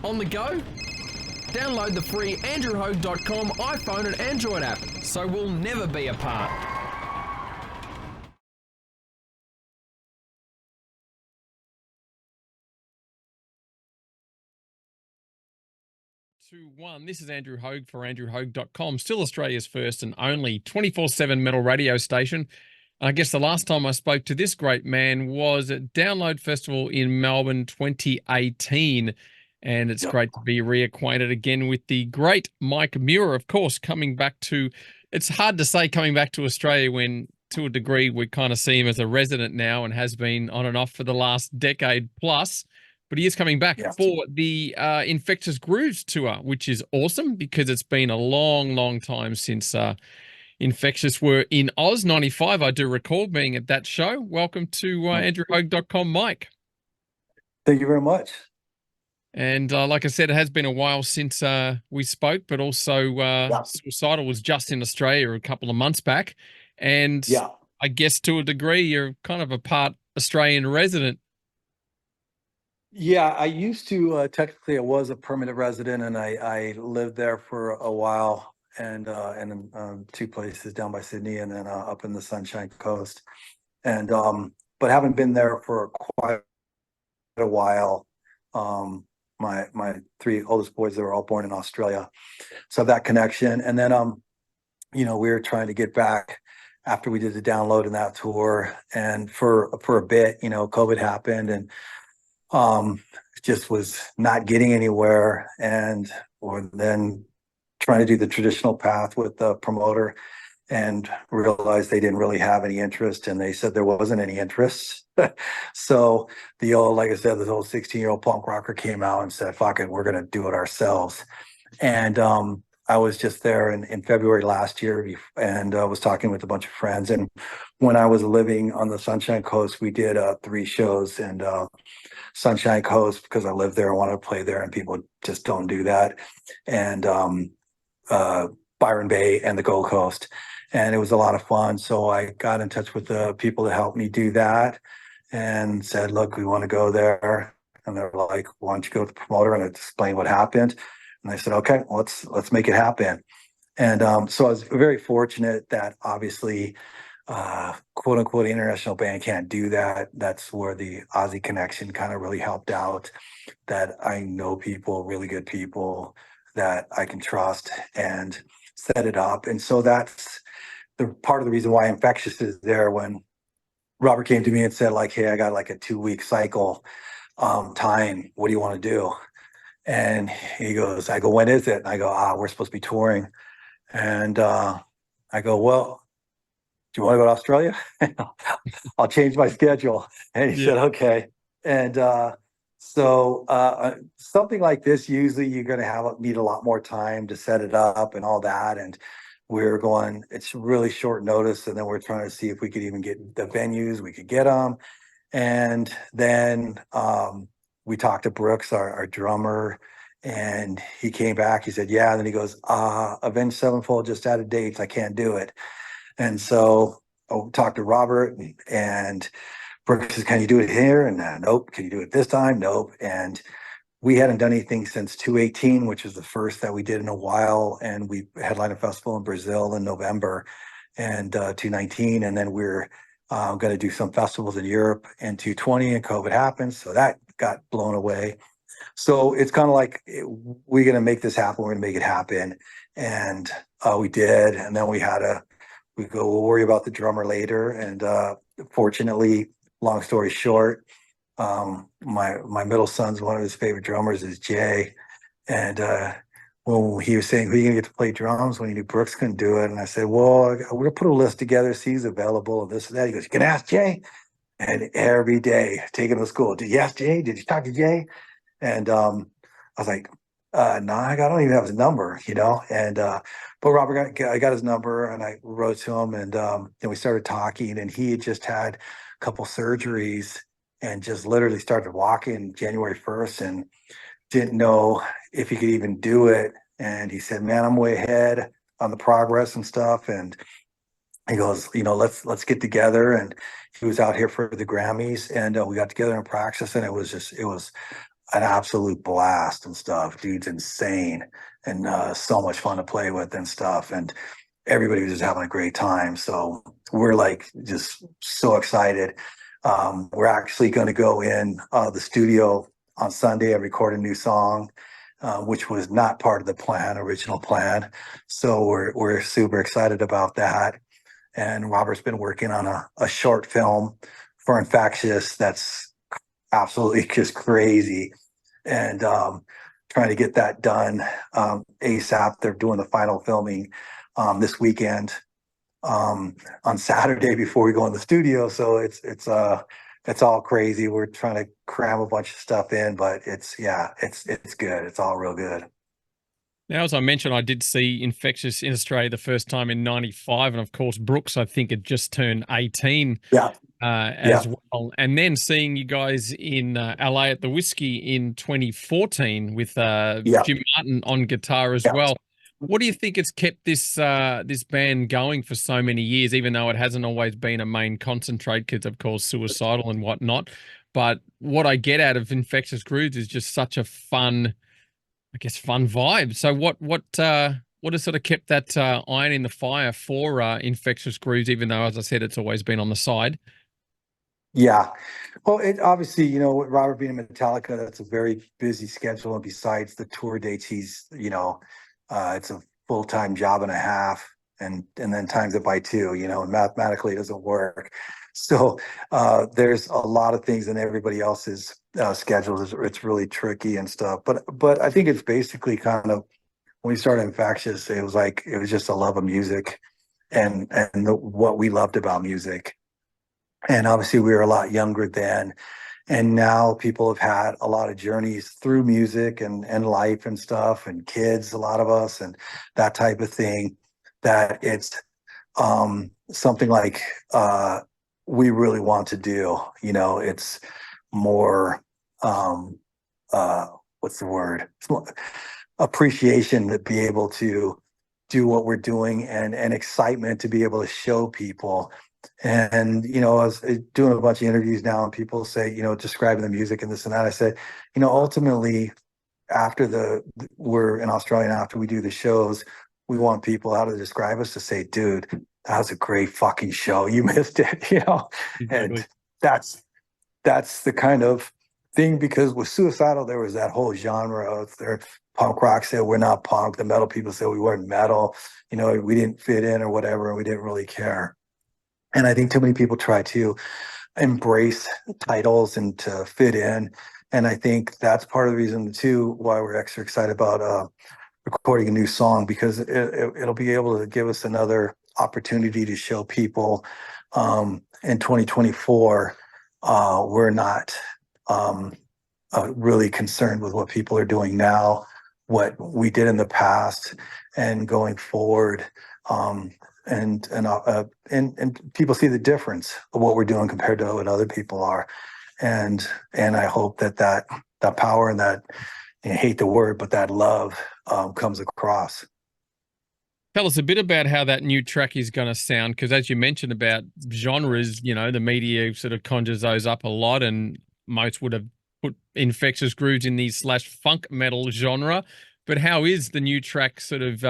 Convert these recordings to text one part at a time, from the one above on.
On the go? Download the free andrewhogue.com iPhone and Android app so we'll never be apart. 2-1. This is Andrew Hogue for andrewhogue.com, still Australia's first and only 24/7 metal radio station. I guess the last time I spoke to this great man was at Download Festival in Melbourne 2018. And it's great to be reacquainted again with the great Mike Muir, of course, coming back to, it's hard to say coming back to Australia when to a degree we kind of see him as a resident now and has been on and off for the last decade plus. But he is coming back for the Infectious Grooves tour, which is awesome because it's been a long, long time since Infectious were in Oz. 95, I do recall being at that show. Welcome to andrewhogue.com, Mike. Thank you very much. And like I said, it has been a while since we spoke, but also Suicidal was just in Australia a couple of months back. And I guess to a degree, you're kind of a part Australian resident. Yeah, I used to, technically I was a permanent resident and I lived there for a while and in two places down by Sydney and then up in the Sunshine Coast. And, but haven't been there for quite a while. My three oldest boys, they were all born in Australia. So that connection. And then, you know, we were trying to get back after we did the download and that tour. And for a bit, you know, COVID happened and just was not getting anywhere, and or then trying to do the traditional path with the promoter and realized they didn't really have any interest, and they said there wasn't any interest. So the old, like I said, this old 16-year-old punk rocker came out and said, fuck it, we're gonna do it ourselves. And I was just there in February last year and I was talking with a bunch of friends, and when I was living on the Sunshine Coast, we did 3 shows, and Sunshine Coast, because I lived there, I wanted to play there, and people just don't do that. And Byron Bay and the Gold Coast. And it was a lot of fun. So I got in touch with the people that helped me do that and said, look, we want to go there. And they're like, why don't you go to the promoter and explain what happened? And I said, okay, let's make it happen. And so I was very fortunate that obviously quote unquote international band can't do that. That's where the Aussie connection kind of really helped out, that I know people, really good people that I can trust and set it up. And so that's the part of the reason why Infectious is there. When Robert came to me and said, like, hey, I got like a 2-week cycle time, what do you want to do? And he goes, I go, when is it? And I go, we're supposed to be touring. And I go, well, do you want to go to Australia? I'll change my schedule. And he said, okay. And so something like this, usually you're going to need a lot more time to set it up and all that. And we're going, it's really short notice. And then we're trying to see if we could even get the venues, we could get them. And then we talked to Brooks, our drummer, and he came back. He said, yeah. And then he goes, Avenged Sevenfold just added dates. I can't do it. And so I talked to Robert, and Brooks says, can you do it here? And nope. Can you do it this time? Nope. And we hadn't done anything since 2018, which was the first that we did in a while. And we headlined a festival in Brazil in November and 2019. And then we're going to do some festivals in Europe in 2020, and COVID happened. So that got blown away. So it's kind of like, we're going to make this happen. We're going to make it happen. And we did. And then we'll worry about the drummer later. And fortunately, long story short, my middle son's one of his favorite drummers is Jay. And when he was saying, who are you gonna get to play drums, when he knew Brooks couldn't do it, and I said, well, we're gonna put a list together, see who's available, this and that. He goes, you can ask Jay. And every day taking him to school, did you ask Jay? Did you talk to Jay? And I was like, no, I don't even have his number, you know. And but Robert I got his number, and I wrote to him, and then we started talking, and he had just had a couple surgeries and just literally started walking January 1st and didn't know if he could even do it. And he said, man, I'm way ahead on the progress and stuff. And he goes, you know, let's get together. And he was out here for the Grammys, and we got together in practice, and it was an absolute blast and stuff. Dude's insane and so much fun to play with and stuff. And everybody was just having a great time. So we're like just so excited. We're actually going to go in the studio on Sunday and record a new song, which was not part of the original plan. So we're super excited about that. And Robert's been working on a short film for Infectious that's absolutely just crazy, and trying to get that done ASAP. They're doing the final filming this weekend on Saturday before we go in the studio. So it's all crazy. We're trying to cram a bunch of stuff in, but it's good. It's all real good. Now, as I mentioned, I did see Infectious in Australia the first time in '95, and of course, Brooks, I think, had just turned 18 Yeah, as yeah, well. And then seeing you guys in LA at the Whiskey in 2014 with yeah, Jim Martin on guitar as yeah. well. What do you think has kept this band going for so many years, even though it hasn't always been a main concentrate because, of course, Suicidal and whatnot? But what I get out of Infectious Grooves is just such a fun, I guess, fun vibe. So what has sort of kept that iron in the fire for Infectious Grooves, even though, as I said, it's always been on the side? Yeah. Well, it obviously, with Robert being in Metallica, that's a very busy schedule. And besides the tour dates, it's a full-time job and a half, and then times it by two, and mathematically it doesn't work. So there's a lot of things in everybody else's schedules. It's really tricky and stuff. But I think it's basically kind of when we started Infectious, it was just a love of music and what we loved about music. And obviously, we were a lot younger then. And now people have had a lot of journeys through music and life and stuff, and kids, a lot of us, and that type of thing, that it's something like we really want to do. It's more, um, uh, what's the word? It's more appreciation to be able to do what we're doing, and excitement to be able to show people. And, I was doing a bunch of interviews now, and people say, describing the music and this and that. I said, ultimately, after we're in Australia, and after we do the shows, we want people how to describe us to say, dude, that was a great fucking show. You missed it, Exactly. and that's the kind of thing, because with Suicidal, there was that whole genre of their punk rock said we're not punk. The metal people said we weren't metal. We didn't fit in or whatever, and we didn't really care. And I think too many people try to embrace titles and to fit in. And I think that's part of the reason too why we're extra excited about recording a new song, because it'll be able to give us another opportunity to show people in 2024 we're not really concerned with what people are doing now, what we did in the past, and going forward. And people see the difference of what we're doing compared to what other people are, and I hope that power and that, I hate the word, but that love comes across. Tell us a bit about how that new track is going to sound, because as you mentioned about genres, the media sort of conjures those up a lot, and most would have put Infectious Grooves in the slash funk metal genre. But how is the new track sort of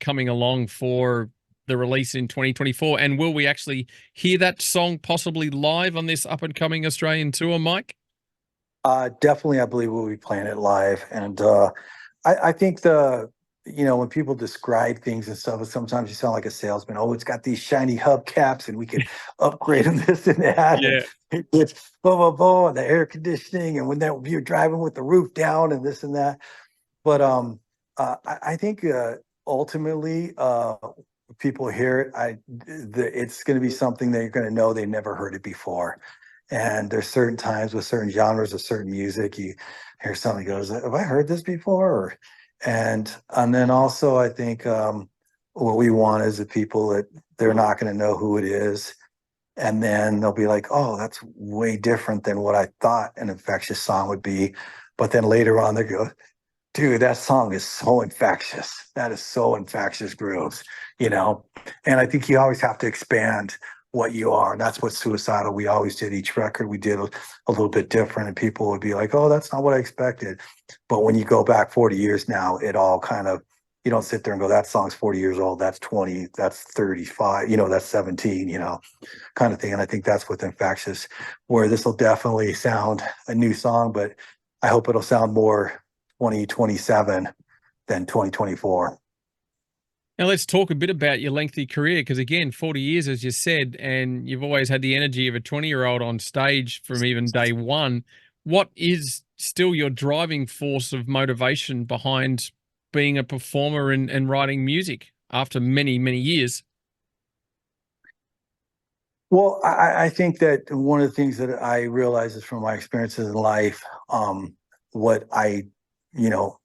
coming along for the release in 2024? And will we actually hear that song possibly live on this up and coming Australian tour, Mike? Definitely, I believe we'll be playing it live, and I think when people describe things and stuff, sometimes you sound like a salesman. Oh, it's got these shiny hubcaps, and we can upgrade them this and that, and Yeah. it's blah blah blah, and the air conditioning, and when that you're driving with the roof down, and this and that. But I think ultimately, people hear it. It's going to be something that you're going to know they never heard it before. And there's certain times with certain genres of certain music, you hear something goes, "Have I heard this before?" And then also, I think what we want is the people that they're not going to know who it is, and then they'll be like, "Oh, that's way different than what I thought an Infectious song would be." But then later on, they go, "Dude, that song is so infectious. That is so Infectious Grooves," And I think you always have to expand what you are. And that's what Suicidal, we always did. Each record we did a little bit different, and people would be like, oh, that's not what I expected. But when you go back 40 years now, it all kind of, you don't sit there and go, that song's 40 years old, that's 20, that's 35, that's 17, kind of thing. And I think that's with Infectious, where this will definitely sound a new song, but I hope it'll sound more 2027 than 2024. Now let's talk a bit about your lengthy career, because again, 40 years, as you said, and you've always had the energy of a 20-year-old on stage from even day one. What is still your driving force of motivation behind being a performer and writing music after many, many years? Well, I think that one of the things that I realize is from my experiences in life, what I, you know,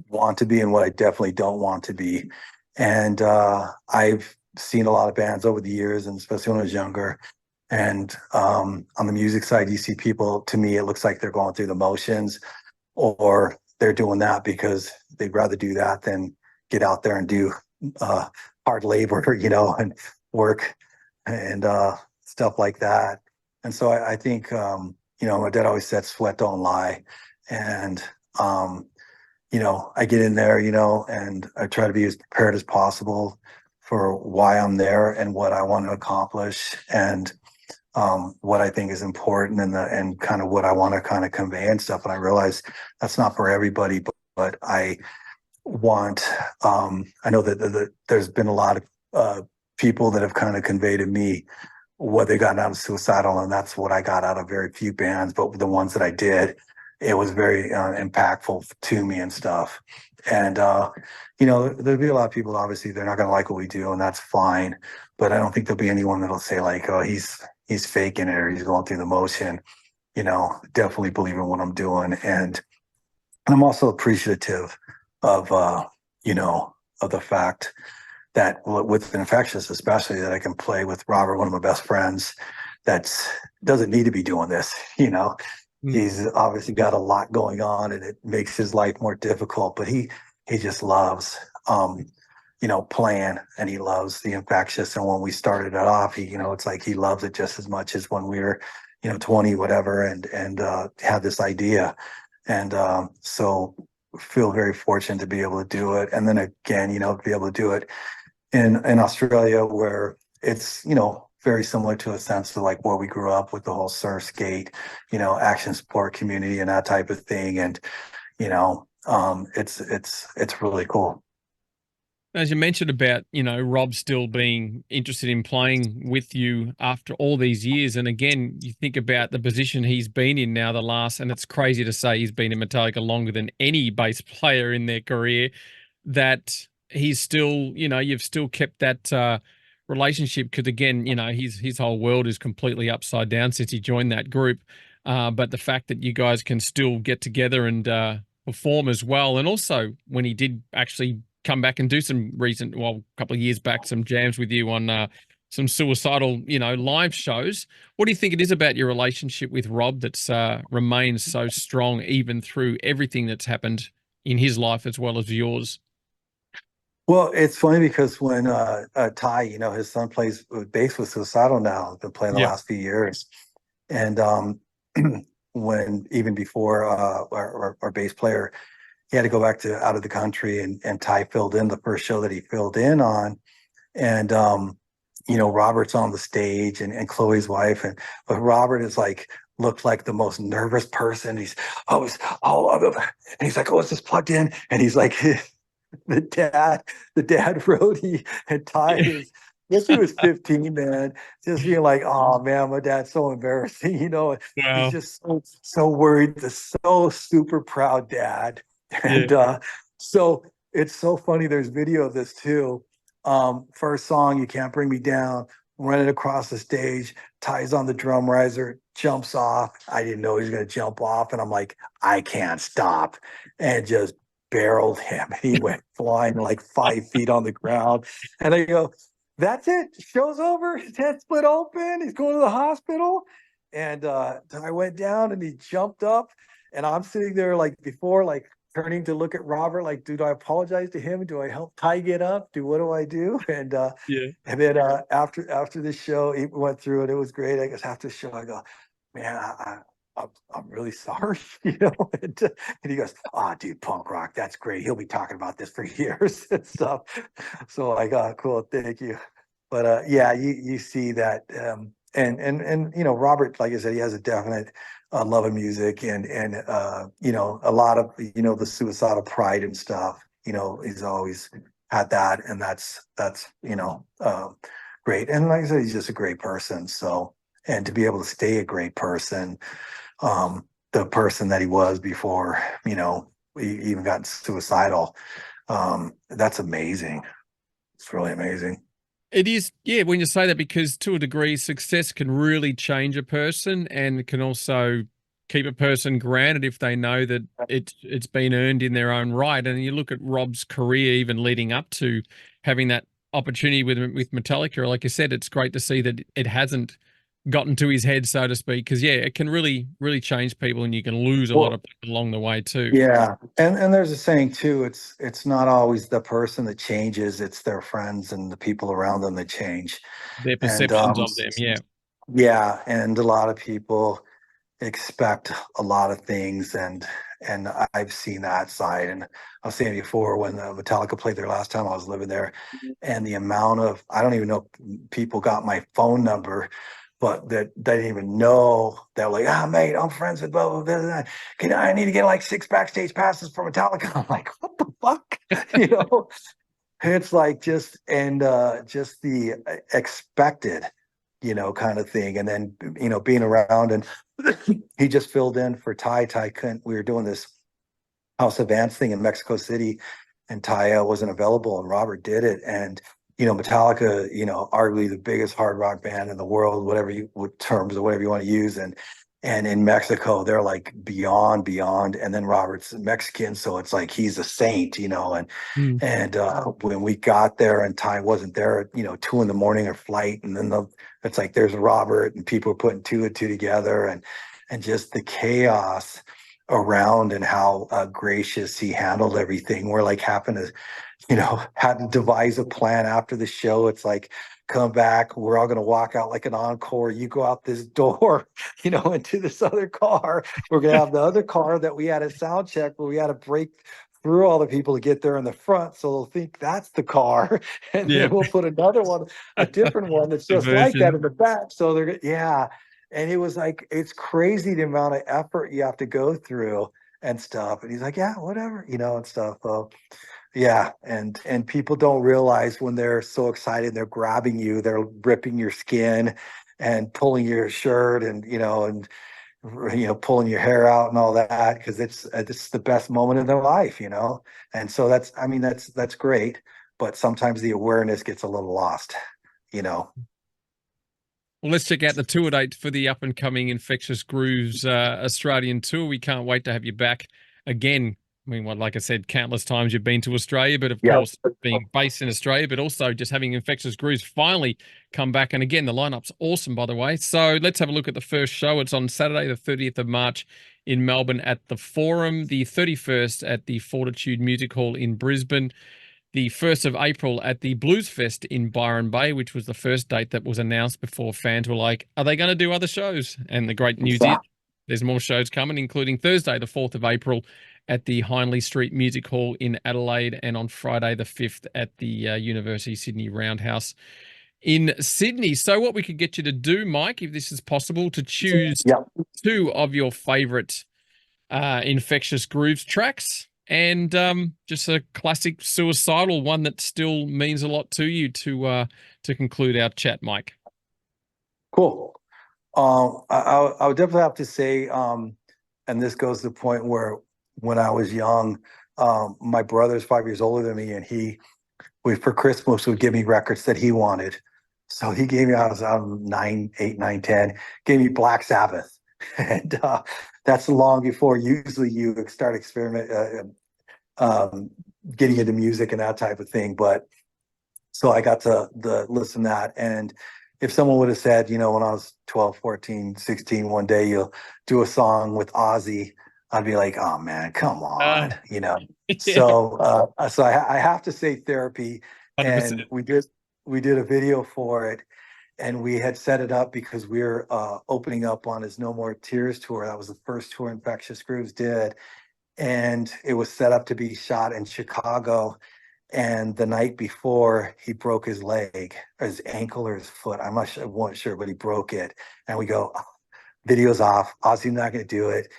want to be and what I definitely don't want to be. And I've seen a lot of bands over the years, and especially when I was younger. And on the music side, you see people, to me, it looks like they're going through the motions, or they're doing that because they'd rather do that than get out there and do uh, hard labor, and work and stuff like that. And so I think, my dad always said, sweat don't lie. And, I get in there, and I try to be as prepared as possible for why I'm there and what I want to accomplish, and what I think is important, and kind of what I want to kind of convey and stuff. And I realize that's not for everybody, but I want, I know that there's been a lot of people that have kind of conveyed to me what they got out of Suicidal, and that's what I got out of very few bands. But the ones that I did, it was very impactful to me and stuff. And there'll be a lot of people, obviously they're not going to like what we do, and that's fine. But I don't think there'll be anyone that'll say like, oh, he's faking it, or he's going through the motion. Definitely believe in what I'm doing, and I'm also appreciative of of the fact that with Infectious, especially, that I can play with Robert, one of my best friends, that's doesn't need to be doing this. Mm. He's obviously got a lot going on, and it makes his life more difficult. But he just loves playing, and he loves the Infectious. And when we started it off, it's like he loves it just as much as when we were 20 whatever, and had this idea. And so feel very fortunate to be able to do it. And then again, be able to do it in Australia, where it's, very similar to a sense of like where we grew up with the whole surf skate, action sport community and that type of thing. And, it's really cool. As you mentioned about, Rob still being interested in playing with you after all these years. And again, you think about the position he's been in now, and it's crazy to say he's been in Metallica longer than any bass player in their career, that he's still, you've still kept that relationship. Because again, his whole world is completely upside down since he joined that group. But the fact that you guys can still get together and perform as well. And also when he did actually come back and do some a couple of years back, some jams with you on some Suicidal, live shows. What do you think it is about your relationship with Rob that's remained so strong even through everything that's happened in his life as well as yours? Well, it's funny because when Ty, his son plays bass with Suicidal now, been playing the Yeah. last few years. And when even before our bass player, he had to go back to out of the country, and Ty filled in the first show that he filled in on. And Robert's on the stage, and Chloe's wife, but Robert is like looked like the most nervous person. He's always and he's like, oh, is this plugged in? And he's like the dad roadie, and Ty is, guess he was 15, man, just being like, oh man, my dad's so embarrassing, he's Wow. just so worried, the so super proud dad. Yeah. And so it's so funny, there's video of this too. First song, You Can't Bring Me Down, running across the stage, Ty's on the drum riser, jumps off. I didn't know he was going to jump off, and I'm like, I can't stop, and just barreled him. He went flying like 5 feet on the ground. And I go, that's it. Show's over. His head split open. He's going to the hospital. And I went down, and he jumped up. And I'm sitting there like before, like turning to look at Robert like, do I apologize to him? Do I help Ty get up? What do I do? Yeah. And then after the show, he went through it. It was great. I guess after the show, I go, man, I'm really sorry, and he goes, "Ah, dude, punk rock, that's great. He'll be talking about this for years and stuff." So I got cool, thank you. But yeah, you see that, and Robert, like I said, he has a definite love of music, and a lot of the suicidal pride and stuff. He's always had that, and that's great. And like I said, he's just a great person. So, and to be able to stay a great person, the person that he was before, he even got suicidal. That's amazing. It's really amazing. It is, yeah, when you say that, because to a degree, success can really change a person and can also keep a person grounded if they know that it's been earned in their own right. And you look at Rob's career, even leading up to having that opportunity with Metallica, like you said, it's great to see that it hasn't gotten to his head, so to speak, because yeah, it can really, really change people, and you can lose a lot Well, of people along the way too. yeah, and there's a saying too. It's not always the person that changes; it's their friends and the people around them that change. Their And perceptions of them, yeah. yeah, and a lot of people expect a lot of things, and I've seen that side. And I was saying before, when Metallica played there last time, I was living there, and the amount of, I don't even know if people got my phone number, but that they didn't even know. They're like, ah, mate, I'm friends with blah blah blah, blah. I need to get like 6 backstage passes for Metallica. I'm like, what the fuck? you know it's like just the expected, kind of thing. And then, being around, and he just filled in for Ty. Ty couldn't, we were doing this House of Ants thing in Mexico City, and Ty wasn't available, and Robert did it. And, Metallica, arguably the biggest hard rock band in the world, whatever with terms or whatever you want to use. And in Mexico, they're like beyond. And then Robert's Mexican, so it's like he's a saint, and Mm. when we got there and Ty wasn't there at 2 a.m. or flight, and then it's like there's Robert, and people are putting two and two together, and just the chaos around, and how gracious he handled everything. We're like having to, had to devise a plan after the show. It's like, come back, we're all going to walk out like an encore. You go out this door, into this other car. We're going to have the other car that we had a sound check where we had to break through all the people to get there in the front, so they'll think that's the car. And Yeah. then we'll put another one, a different one that's just like that Diversion. in the back. So yeah. And it was like, it's crazy the amount of effort you have to go through and stuff. And he's like, yeah, whatever, and stuff. Yeah, and people don't realize when they're so excited, they're grabbing you, they're ripping your skin and pulling your shirt, and pulling your hair out and all that, because it's the best moment of their life. And so that's, I mean, that's great, but sometimes the awareness gets a little lost. Well, let's check out the tour date for the up and coming Infectious Grooves Australian tour. We can't wait to have you back again. I mean, well, like I said, countless times you've been to Australia, but of Yeah. course, being based in Australia, but also just having Infectious Grooves finally come back. And again, the lineup's awesome, by the way. So let's have a look at the first show. It's on Saturday, the 30th of March in Melbourne at the Forum, the 31st at the Fortitude Music Hall in Brisbane, the 1st of April at the Blues Fest in Byron Bay, which was the first date that was announced before fans were like, are they going to do other shows? And the great news is there's more shows coming, including Thursday, the 4th of April at the Hindley Street Music Hall in Adelaide, and on Friday, the 5th at the University Sydney Roundhouse in Sydney. So what we could get you to do, Mike, if this is possible, to choose Yeah. 2 of your favorite Infectious Grooves tracks, and just a classic suicidal one that still means a lot to you to conclude our chat, Mike. Cool. I would definitely have to say, and this goes to the point where when I was young, my brother's 5 years older than me, and for Christmas would give me records that he wanted. So he gave me, I was 9, 8, 9, 10, gave me Black Sabbath. And that's long before usually you start getting into music and that type of thing. But so I got to listen to that. And if someone would have said, when I was 12, 14, 16, one day you'll do a song with Ozzy, I'd be like, oh man, come Uh, on, yeah, So I have to say therapy, 100%. and we did a video for it, and we had set it up because we were opening up on his No More Tears tour. That was the first tour Infectious Grooves did, and it was set up to be shot in Chicago. And the night before, he broke his leg, or his ankle, or his foot. I'm not sure, I wasn't sure, but he broke it. And we go, "Oh, video's off. Ozzy's not going to do it."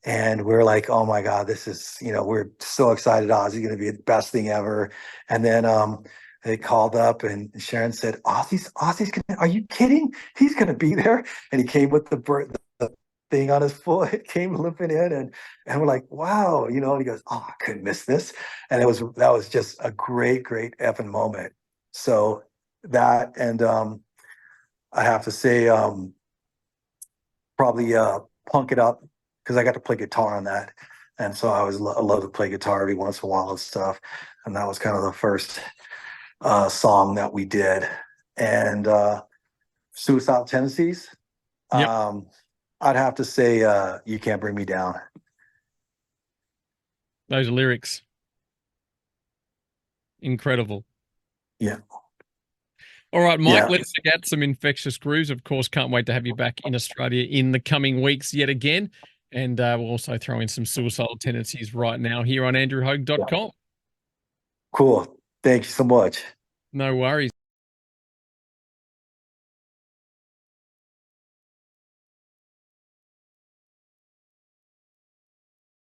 And we're like, oh my God, this is, we're so excited. Ozzy's going to be the best thing ever. And then they called up and Sharon said, Ozzy's gonna, are you kidding? He's going to be there. And he came with the thing on his foot, came limping in, and we're like, wow, and he goes, oh, I couldn't miss this. And that was just a great, great effing moment. So that, and I have to say, probably Punk It Up, because I got to play guitar on that. And so I love to play guitar every once in a while and stuff. And that was kind of the first song that we did. And Suicidal Tendencies, Yep. um, I'd have to say You Can't Bring Me Down. Those lyrics, incredible. Yeah. All right, Mike, Yeah. let's check out some Infectious Grooves. Of course, can't wait to have you back in Australia in the coming weeks yet again. And we'll also throw in some suicidal tendencies right now here on Yeah. andrewhogue.com. Cool. Thank you so much. No worries.